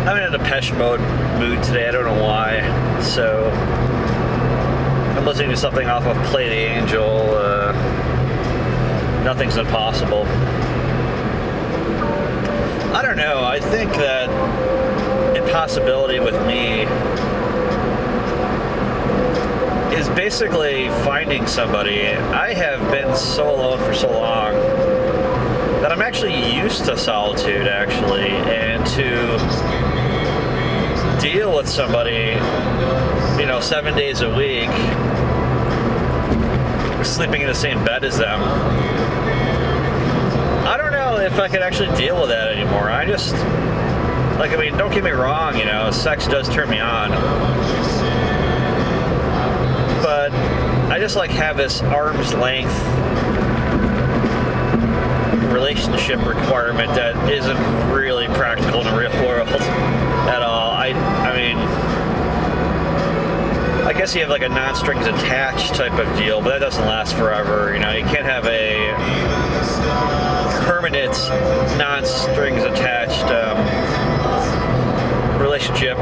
I'm in a Depeche Mode mood today. I don't know why. So I'm listening to something off of Play the Angel. Nothing's Impossible. I don't know. I think that impossibility with me is basically finding somebody. I have been so alone for so long that I'm actually used to solitude, actually, and to deal with somebody, 7 days a week, sleeping in the same bed as them. I don't know if I could actually deal with that anymore. I just, don't get me wrong, sex does turn me on. But I just have this arm's length relationship requirement that isn't really practical in the real world at all. I guess you have a non-strings attached type of deal, but that doesn't last forever. You can't have a permanent non-strings attached relationship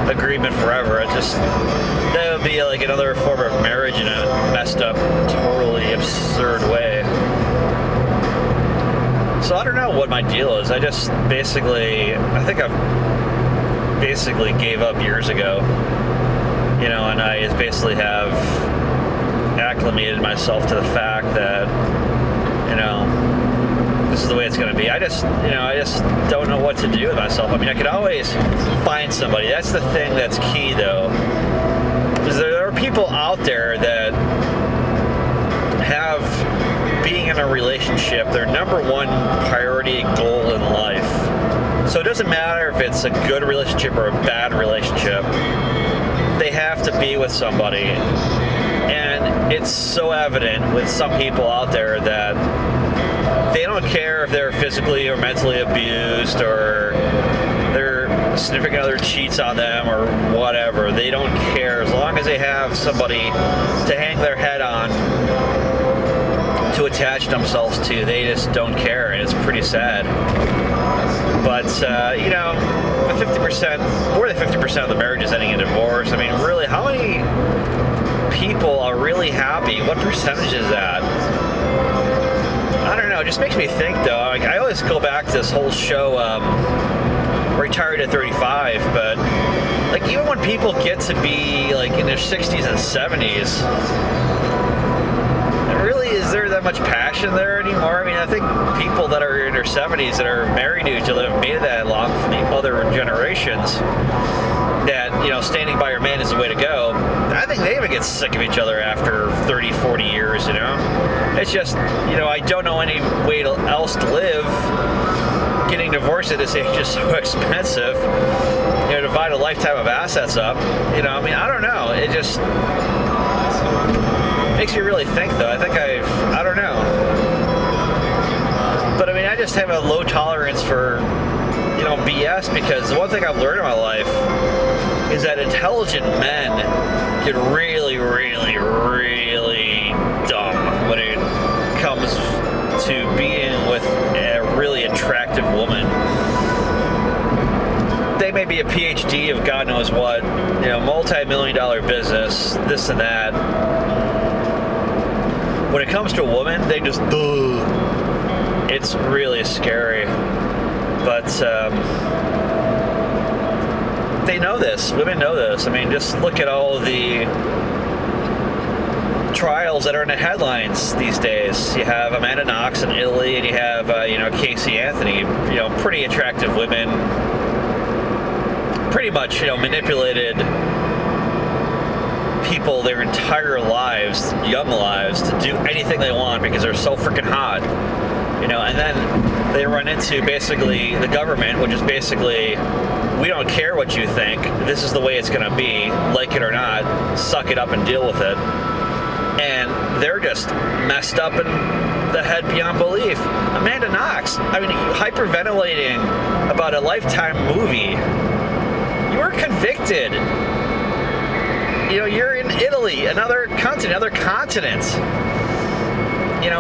agreement forever. That would be another form of marriage in a messed up, totally absurd way. So I don't know what my deal is. I think I've basically gave up years ago, and I just basically have acclimated myself to the fact that, this is the way it's going to be. I just don't know what to do with myself. I could always find somebody. That's the thing that's key, though, is there are people out there that have being in a relationship their number one priority goal in life. So it doesn't matter if it's a good relationship or a bad relationship. They have to be with somebody. And it's so evident with some people out there that they don't care if they're physically or mentally abused or their significant other cheats on them or whatever. They don't care. As long as they have somebody to hang their head on, to attach themselves to, they just don't care, and it's pretty sad. But, the 50%, more than 50% of the marriages ending in divorce, really, how many people are really happy? What percentage is that? I don't know. It just makes me think, though. I always go back to this whole show, Retired at 35, but, even when people get to be, in their 60s and 70s, really, is there that much passion there anymore? I think people that are in their 70s that are married to each other have made it that long from the other generations that, standing by your man is the way to go. I think they even get sick of each other after 30, 40 years, It's just, I don't know any way else to live. Getting divorced at this age is so expensive. Divide a lifetime of assets up. I don't know. It just makes me really think, though. I don't know. But I just have a low tolerance for, BS, because the one thing I've learned in my life is that intelligent men get really, really, really dumb when it comes to being with a really attractive woman. They may be a PhD of God knows what, multi-million-dollar business, this and that. When it comes to a woman, they just, it's really scary. But they know this. Women know this. Just look at all the trials that are in the headlines these days. You have Amanda Knox in Italy, and you have, Casey Anthony, pretty attractive women, pretty much, manipulated people their entire lives, young lives, to do anything they want because they're so freaking hot. And then they run into basically the government, which is basically, we don't care what you think. This is the way it's going to be. Like it or not, suck it up and deal with it. And they're just messed up in the head beyond belief. Amanda Knox, hyperventilating about a Lifetime movie. You were convicted. You're in Italy, another continent.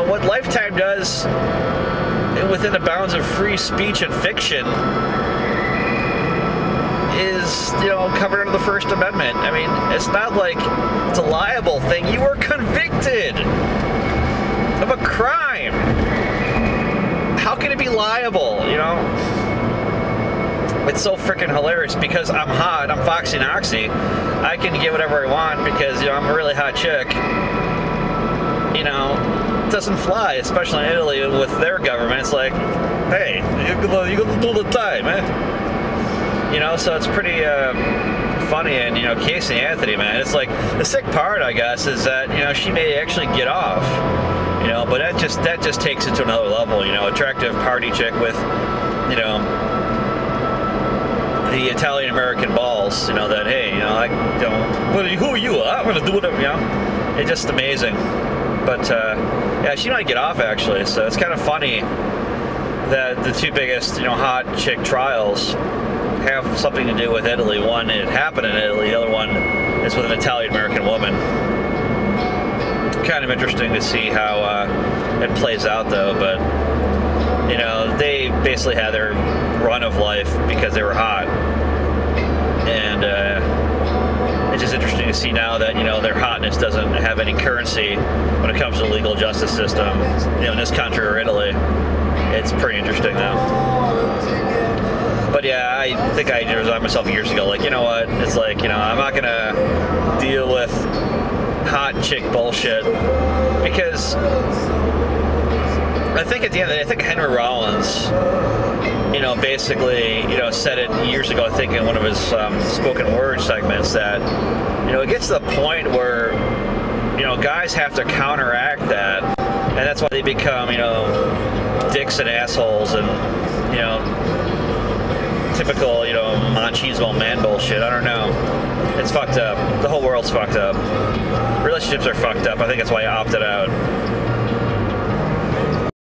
What Lifetime does within the bounds of free speech and fiction is, you know, covered under the First Amendment. I mean, it's not like it's a liable thing. You were convicted of a crime. How can it be liable, you know? It's so freaking hilarious because I'm hot, I'm Foxy Noxy. I can get whatever I want because, you know, I'm a really hot chick. You know, it doesn't fly, especially in Italy with their government. It's like, hey, you can do the time, man. You know, so it's pretty funny. And, you know, Casey Anthony, man, it's like the sick part, I guess, is that, you know, she may actually get off. You know, but that just takes it to another level. You know, attractive party chick with, you know, the Italian American balls. You know that, hey, you know, I don't. Who are you? I'm gonna do whatever. You know, it's just amazing. But yeah, she might get off actually. So it's kind of funny that the two biggest, you know, hot chick trials have something to do with Italy. One, it happened in Italy. The other one is with an Italian American woman. Kind of interesting to see how it plays out, though. But you know, they basically had their run of life because they were hot, and it's just interesting to see now that, you know, their hotness doesn't have any currency when it comes to the legal justice system, you know, in this country or Italy. It's pretty interesting, though. But yeah, I think I resigned myself years ago. Like, you know what? It's like, you know, I'm not gonna deal with hot chick bullshit because I think at the end of the day, I think Henry Rollins, you know, basically, you know, said it years ago, I think in one of his spoken word segments, that, you know, it gets to the point where, you know, guys have to counteract that, and that's why they become, you know, dicks and assholes and, you know, typical, you know, machismo man bullshit. I don't know. It's fucked up. The whole world's fucked up. Relationships are fucked up. I think that's why I opted out.